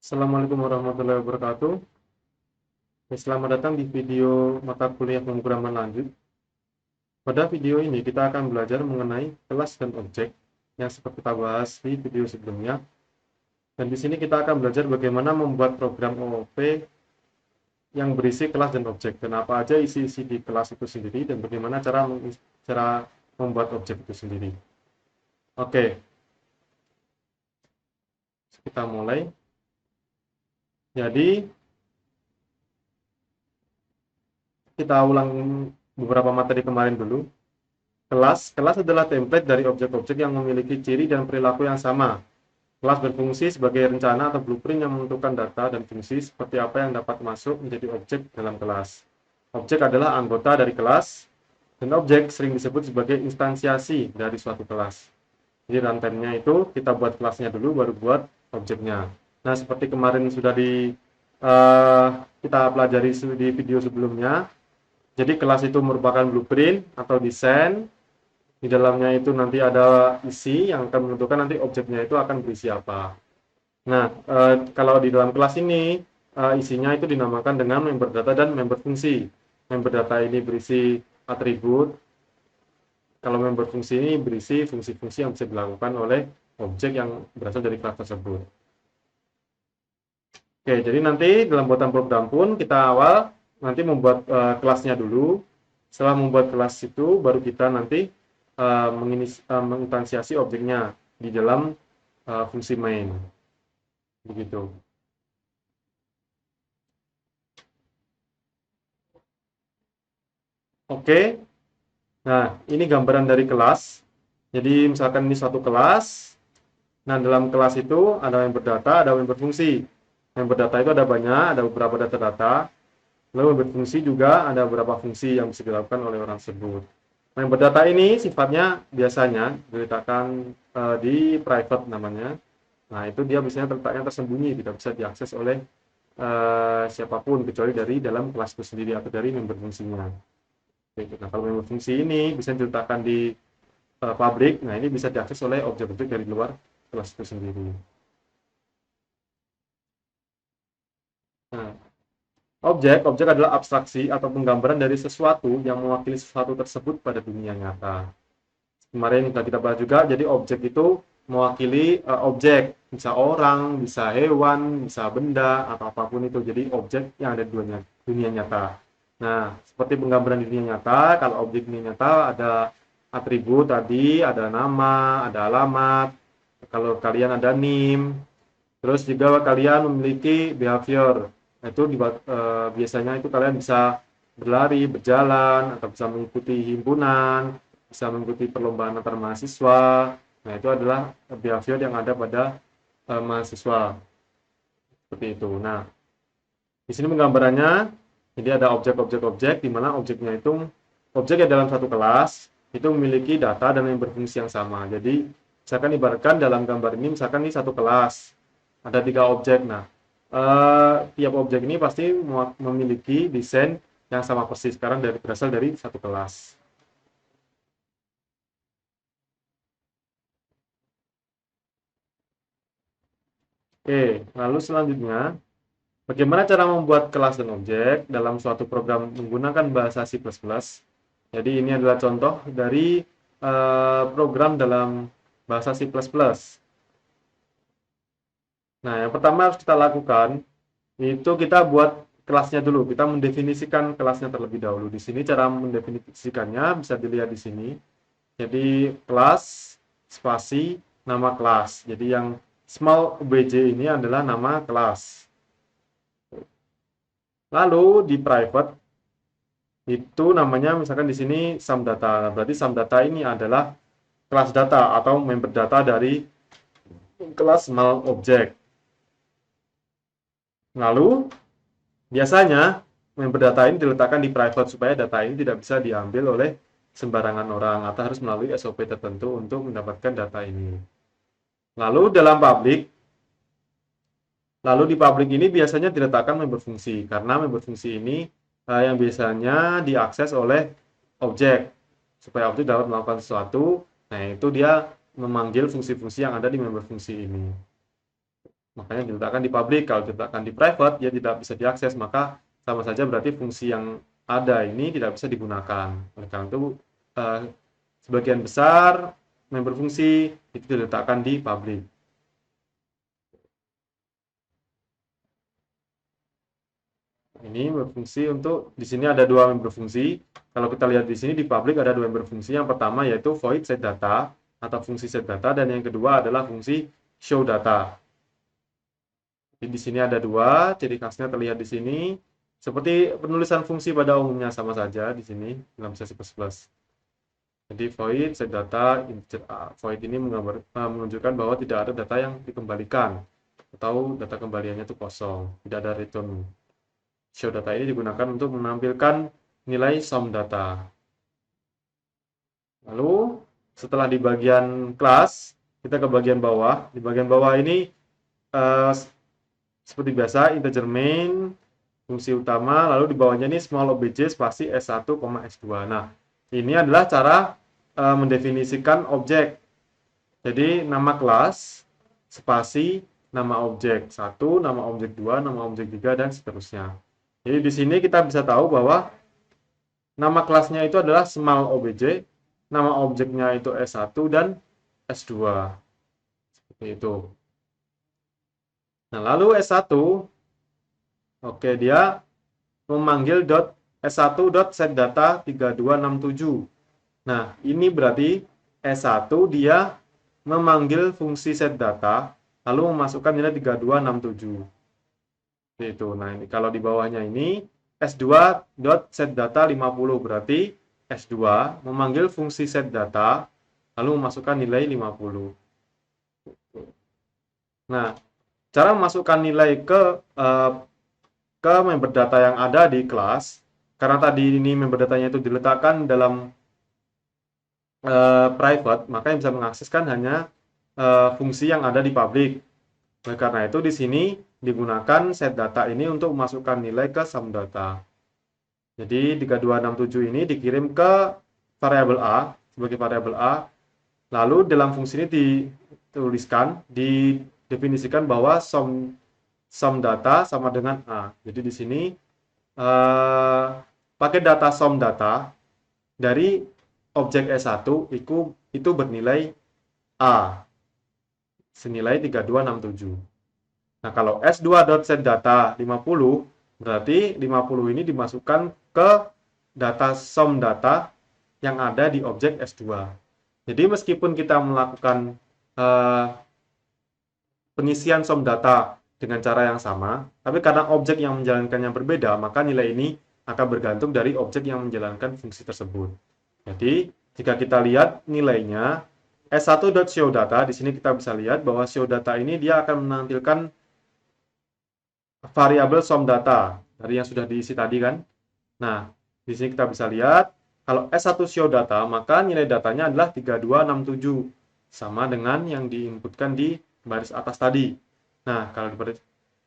Assalamualaikum warahmatullahi wabarakatuh. Selamat datang di video mata kuliah pemrograman lanjut. Pada video ini kita akan belajar mengenai kelas dan objek yang seperti kita bahas di video sebelumnya. Dan di sini kita akan belajar bagaimana membuat program OOP yang berisi kelas dan objek, dan apa aja isi-isi di kelas itu sendiri, dan bagaimana cara membuat objek itu sendiri. Oke, kita mulai. Jadi kita ulang beberapa materi kemarin dulu. Kelas adalah template dari objek-objek yang memiliki ciri dan perilaku yang sama. Kelas berfungsi sebagai rencana atau blueprint yang menentukan data dan fungsi seperti apa yang dapat masuk menjadi objek dalam kelas. Objek adalah anggota dari kelas, dan objek sering disebut sebagai instansiasi dari suatu kelas. Jadi runtime-nya itu kita buat kelasnya dulu, baru buat objeknya. Nah, seperti kemarin sudah kita pelajari di video sebelumnya, jadi kelas itu merupakan blueprint atau desain. Di dalamnya itu nanti ada isi yang akan menentukan nanti objeknya itu akan berisi apa. Nah, kalau di dalam kelas ini isinya itu dinamakan dengan member data dan member fungsi. Member data ini berisi atribut. Kalau member fungsi ini berisi fungsi-fungsi yang bisa dilakukan oleh objek yang berasal dari kelas tersebut. Oke, jadi nanti dalam buatan program pun kita awal nanti membuat kelasnya dulu. Setelah membuat kelas itu, baru kita nanti menginstansiasi objeknya di dalam fungsi main. Begitu. Oke. Nah, ini gambaran dari kelas. Jadi misalkan ini suatu kelas. Nah, dalam kelas itu ada member data, ada member fungsi. Member data itu ada banyak, ada beberapa data-data. Lalu member fungsi juga ada beberapa fungsi yang bisa dilakukan oleh orang tersebut. Member data ini sifatnya biasanya diletakkan di private namanya. Nah, itu dia biasanya terletaknya tersembunyi, tidak bisa diakses oleh siapapun kecuali dari dalam kelas itu sendiri atau dari member fungsinya. Nah, kalau member fungsi ini bisa diletakkan di public, nah ini bisa diakses oleh objek-objek dari luar kelas itu sendiri. Nah, objek adalah abstraksi atau penggambaran dari sesuatu yang mewakili sesuatu tersebut pada dunia nyata. Kemarin sudah kita bahas juga, jadi objek itu mewakili objek, bisa orang, bisa hewan, bisa benda, atau apapun itu. Jadi objek yang ada di dunia nyata. Nah, seperti penggambaran di dunia nyata, kalau objek dunia nyata ada atribut tadi, ada nama, ada alamat, kalau kalian ada name, terus juga kalian memiliki behavior. Nah, itu biasanya itu kalian bisa berlari, berjalan, atau bisa mengikuti himpunan, bisa mengikuti perlombaan antar mahasiswa. Nah, itu adalah behavior yang ada pada mahasiswa. Seperti itu. Nah, di sini penggambarannya, jadi ada objek-objek di mana objeknya itu objek yang dalam satu kelas itu memiliki data dan yang berfungsi yang sama. Jadi, misalkan ibaratkan dalam gambar ini, misalkan ini satu kelas, ada 3 objek. Nah, tiap objek ini pasti memiliki desain yang sama persis, sekarang berasal dari satu kelas. Oke, lalu selanjutnya, bagaimana cara membuat kelas dan objek dalam suatu program menggunakan bahasa C++? Jadi ini adalah contoh dari program dalam bahasa C++. Nah, yang pertama harus kita lakukan itu kita buat kelasnya dulu. Kita mendefinisikan kelasnya terlebih dahulu. Di sini cara mendefinisikannya bisa dilihat di sini. Jadi kelas spasi nama kelas. Jadi yang small obj ini adalah nama kelas. Lalu di private itu namanya misalkan di sini sum data. Berarti sum data ini adalah kelas data atau member data dari kelas small object. Lalu biasanya member data ini diletakkan di private supaya data ini tidak bisa diambil oleh sembarangan orang atau harus melalui SOP tertentu untuk mendapatkan data ini. Lalu di public ini biasanya diletakkan member fungsi karena member fungsi ini yang biasanya diakses oleh objek supaya objek dapat melakukan sesuatu. Nah, itu dia memanggil fungsi-fungsi yang ada di member fungsi ini. makanya diletakkan di public. Kalau diletakkan di private, dia tidak bisa diakses, maka sama saja berarti fungsi yang ada ini tidak bisa digunakan. Oleh karena itu, sebagian besar member fungsi itu diletakkan di public. Ini berfungsi untuk di sini ada dua member fungsi. Kalau kita lihat di sini di public ada dua member fungsi. Yang pertama yaitu void set data atau fungsi set data, dan yang kedua adalah fungsi show data. Jadi di sini ada dua, ciri khasnya terlihat di sini. Seperti penulisan fungsi pada umumnya sama saja di sini dalam C++. Jadi void set data integer A. Void ini menunjukkan bahwa tidak ada data yang dikembalikan atau data kembaliannya itu kosong, tidak ada return. Show data ini digunakan untuk menampilkan nilai sum data. Lalu setelah di bagian kelas, kita ke bagian bawah. Di bagian bawah ini seperti biasa integer main, fungsi utama, lalu di bawahnya ini small obj spasi S1, S2. Nah, ini adalah cara mendefinisikan objek. Jadi nama kelas spasi nama objek 1, nama objek 2, nama objek 3, dan seterusnya. Jadi di sini kita bisa tahu bahwa nama kelasnya itu adalah small obj, nama objeknya itu S1 dan S2. Seperti itu. Nah, lalu S1, oke, dia memanggil S1.setData3267. Nah, ini berarti S1 dia memanggil fungsi setData, lalu memasukkan nilai 3267. Itu. Nah, ini kalau di bawahnya ini S2.setData50, berarti S2 memanggil fungsi setData lalu memasukkan nilai 50. Nah, cara memasukkan nilai ke member data yang ada di kelas, karena tadi ini member datanya itu diletakkan dalam private, maka yang bisa mengakseskan hanya fungsi yang ada di public. Oleh karena itu di sini digunakan set data ini untuk memasukkan nilai ke sum data. Jadi 3267 ini dikirim ke variabel A sebagai variabel A. Lalu dalam fungsi ini dituliskan, didefinisikan bahwa sum data sama dengan A. Jadi di sini pakai data sum data dari objek S1 itu bernilai A senilai 3267. Nah, kalau S2.setData 50, berarti 50 ini dimasukkan ke data sum data yang ada di objek S2. Jadi meskipun kita melakukan pengisian sum data dengan cara yang sama, tapi karena objek yang menjalankannya berbeda, maka nilai ini akan bergantung dari objek yang menjalankan fungsi tersebut. Jadi, jika kita lihat nilainya, S1.showData, di sini kita bisa lihat bahwa showData ini dia akan menampilkan variabel sum data dari yang sudah diisi tadi kan. Nah, di sini kita bisa lihat kalau S1 show data, maka nilai datanya adalah 3267 sama dengan yang diinputkan di baris atas tadi. Nah,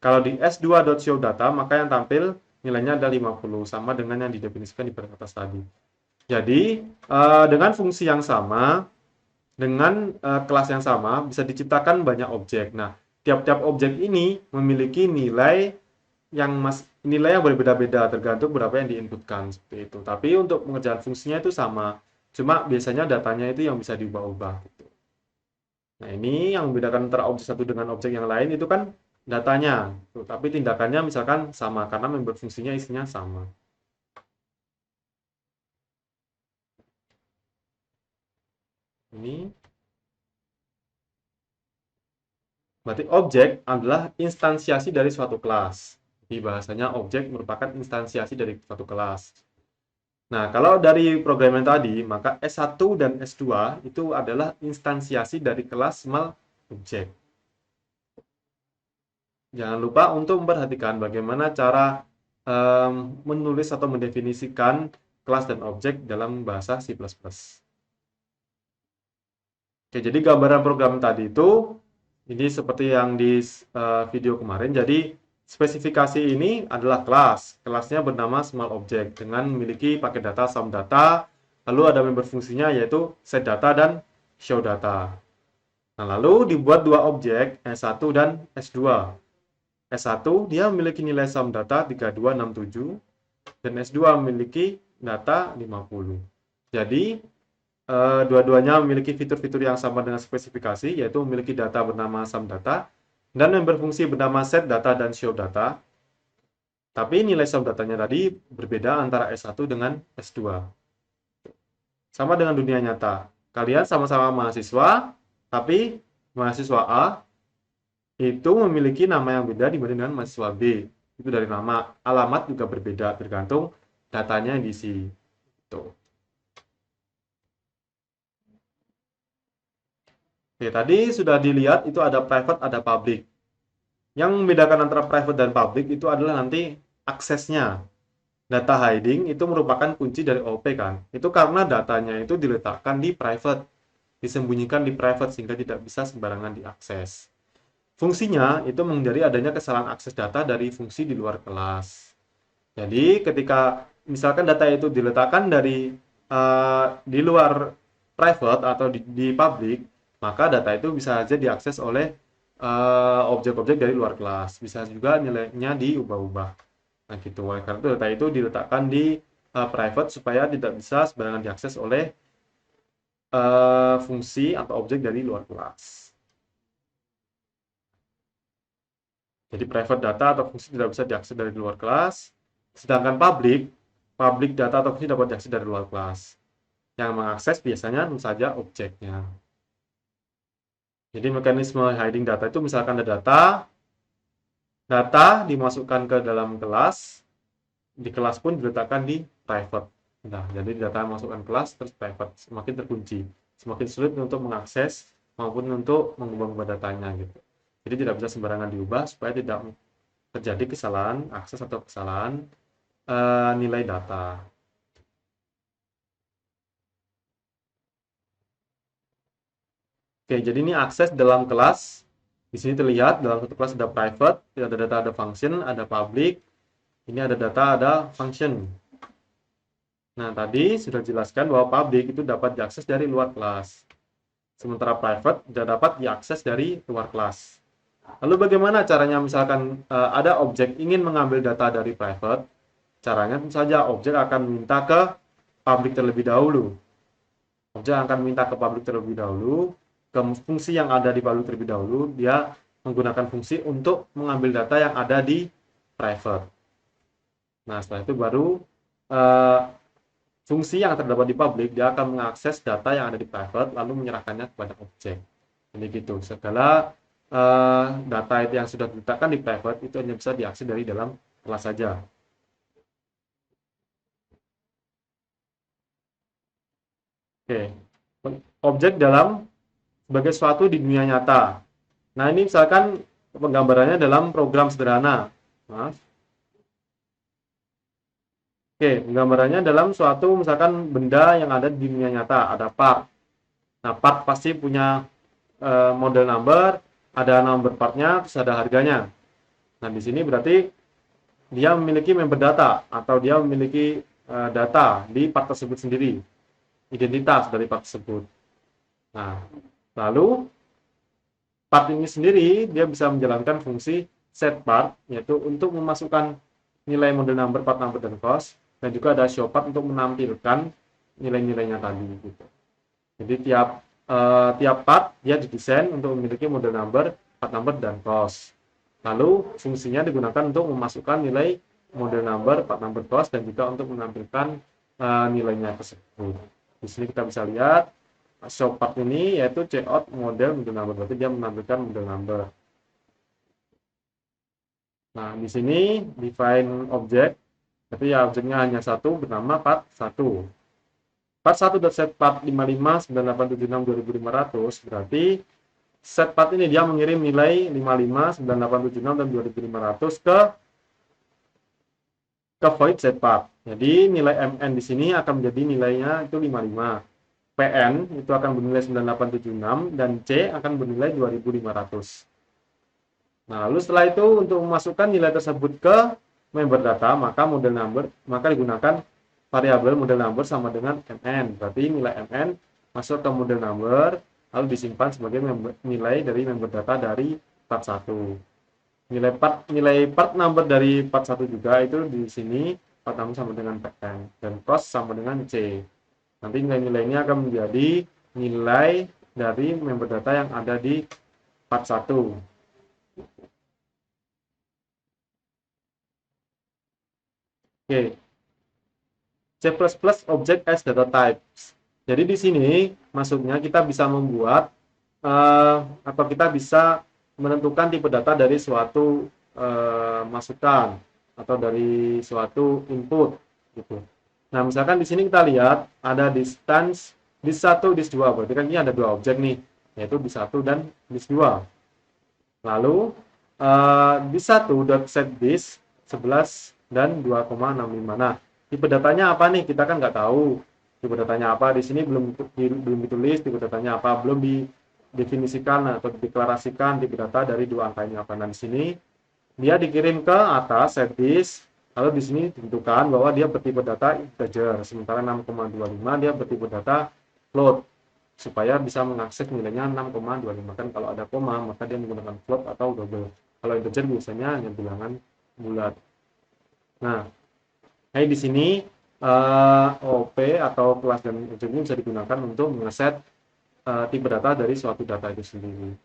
kalau di S2.show data, maka yang tampil nilainya adalah 50 sama dengan yang didefinisikan di baris atas tadi. Jadi, dengan fungsi yang sama, dengan kelas yang sama, bisa diciptakan banyak objek. Nah, tiap-tiap objek ini memiliki nilai yang berbeda-beda tergantung berapa yang diinputkan seperti itu. Tapi untuk pengerjaan fungsinya itu sama, cuma biasanya datanya itu yang bisa diubah-ubah. Gitu. Nah, ini yang membedakan antara objek satu dengan objek yang lain itu kan datanya, tapi tindakannya misalkan sama karena member fungsinya isinya sama. Ini berarti objek adalah instansiasi dari suatu kelas. Di bahasanya objek merupakan instansiasi dari suatu kelas. Nah, kalau dari programan tadi, maka S1 dan S2 itu adalah instansiasi dari kelas small object. Jangan lupa untuk memperhatikan bagaimana cara menulis atau mendefinisikan kelas dan objek dalam bahasa C++. Oke, jadi gambaran program tadi itu ini seperti yang di video kemarin. Jadi spesifikasi ini adalah kelas. Kelasnya bernama small object dengan memiliki paket data sum data. Lalu ada member fungsinya yaitu set data dan show data. Nah, lalu dibuat dua objek, S1 dan S2. S1 dia memiliki nilai sum data 3267 dan S2 memiliki data 50. Jadi, dua-duanya memiliki fitur-fitur yang sama dengan spesifikasi, yaitu memiliki data bernama sum data dan yang berfungsi bernama set data dan show data. Tapi nilai sum datanya tadi berbeda antara S1 dengan S2. Sama dengan dunia nyata. Kalian sama-sama mahasiswa, tapi mahasiswa A itu memiliki nama yang beda dibanding dengan mahasiswa B. Itu dari nama, alamat juga berbeda tergantung datanya yang diisi. Tuh. Oke, tadi sudah dilihat itu ada private, ada public. Yang membedakan antara private dan public itu adalah nanti aksesnya. Data hiding itu merupakan kunci dari OP kan. Itu karena datanya itu diletakkan di private, disembunyikan di private sehingga tidak bisa sembarangan diakses. Fungsinya itu menghindari adanya kesalahan akses data dari fungsi di luar kelas. Jadi ketika misalkan data itu diletakkan di luar private atau di public, maka data itu bisa saja diakses oleh objek-objek dari luar kelas. Bisa juga nilainya diubah-ubah. Nah gitu. Karena itu data itu diletakkan di private supaya tidak bisa sembarangan diakses oleh fungsi atau objek dari luar kelas. Jadi private data atau fungsi tidak bisa diakses dari luar kelas, sedangkan public data atau fungsi dapat diakses dari luar kelas. Yang mengakses biasanya tentu saja objeknya. Jadi mekanisme hiding data itu misalkan ada data dimasukkan ke dalam kelas, di kelas pun diletakkan di private. Nah, jadi data masukkan kelas terus private, semakin terkunci, semakin sulit untuk mengakses maupun untuk mengubah-ubah datanya gitu. Jadi tidak bisa sembarangan diubah supaya tidak terjadi kesalahan akses atau kesalahan nilai data. Oke, jadi ini akses dalam kelas. Di sini terlihat dalam satu kelas ada private, ada data, ada function, ada public. Ini ada data, ada function. Nah, tadi sudah jelaskan bahwa public itu dapat diakses dari luar kelas. Sementara private tidak dapat diakses dari luar kelas. Lalu bagaimana caranya misalkan ada objek ingin mengambil data dari private? Caranya tentu saja objek akan minta ke public terlebih dahulu. Objek akan minta ke public terlebih dahulu, ke fungsi yang ada di public terlebih dahulu, dia menggunakan fungsi untuk mengambil data yang ada di private. Nah, setelah itu baru fungsi yang terdapat di public, dia akan mengakses data yang ada di private, lalu menyerahkannya kepada objek. Jadi gitu, segala data itu yang sudah diletakkan di private, itu hanya bisa diakses dari dalam kelas saja. Oke, objek dalam sebagai suatu di dunia nyata. Nah, ini misalkan penggambarannya dalam program sederhana. Maaf. Oke, penggambarannya dalam suatu misalkan benda yang ada di dunia nyata, ada part. Nah, part pasti punya model number, ada number partnya, terus ada harganya. Nah, di sini berarti dia memiliki member data atau dia memiliki data di part tersebut sendiri, identitas dari part tersebut. Nah, lalu part ini sendiri dia bisa menjalankan fungsi set part, yaitu untuk memasukkan nilai model number, part number, dan cost, dan juga ada show part untuk menampilkan nilai-nilainya tadi gitu. Jadi tiap part dia didesain untuk memiliki model number, part number, dan cost. Lalu fungsinya digunakan untuk memasukkan nilai model number, part number, cost, dan juga untuk menampilkan nilainya tersebut. Di sini kita bisa lihat show part ini yaitu checkout model number, berarti dia menampilkan model number. Nah, di sini define objek, tapi ya objeknya hanya satu bernama part1. Part1.set part 5598762500 berarti set part ini dia mengirim nilai 559876 dan 2500 ke void set part. Jadi nilai MN di sini akan menjadi nilainya itu 55. PN itu akan bernilai 9876 dan C akan bernilai 2500. Nah, lalu setelah itu untuk memasukkan nilai tersebut ke member data, maka digunakan variabel model number sama dengan MN. Berarti nilai MN masuk ke model number, lalu disimpan sebagai nilai dari member data dari part 1. Nilai part number dari part 1 juga itu di sini part number sama dengan Pn dan cost sama dengan C. Nanti nilai-nilai ini akan menjadi nilai dari member data yang ada di part 1. Oke. C++ object as data types. Jadi di sini maksudnya kita bisa membuat atau kita bisa menentukan tipe data dari suatu masukan atau dari suatu input gitu. Nah, misalkan di sini kita lihat ada distance dis1, dis2, berarti kan ini ada dua objek nih, yaitu dis1 dan dis2. Lalu dis1.setDis 11 dan 2,65. Nah, tipe datanya apa nih? Kita kan nggak tahu tipe datanya apa. Di sini belum ditulis tipe datanya apa, belum didefinisikan atau dideklarasikan tipe data dari dua angka ini apa. Nah, di sini dia dikirim ke atas setDis, lalu di sini ditentukan bahwa dia bertipe data integer, sementara 6,25 dia bertipe data float, supaya bisa mengakses nilainya 6,25. Kan kalau ada koma maka dia menggunakan float atau double. Kalau integer biasanya hanya bilangan bulat. Nah, di sini OP atau kelas dan objek ini bisa digunakan untuk mengeset tipe data dari suatu data itu sendiri.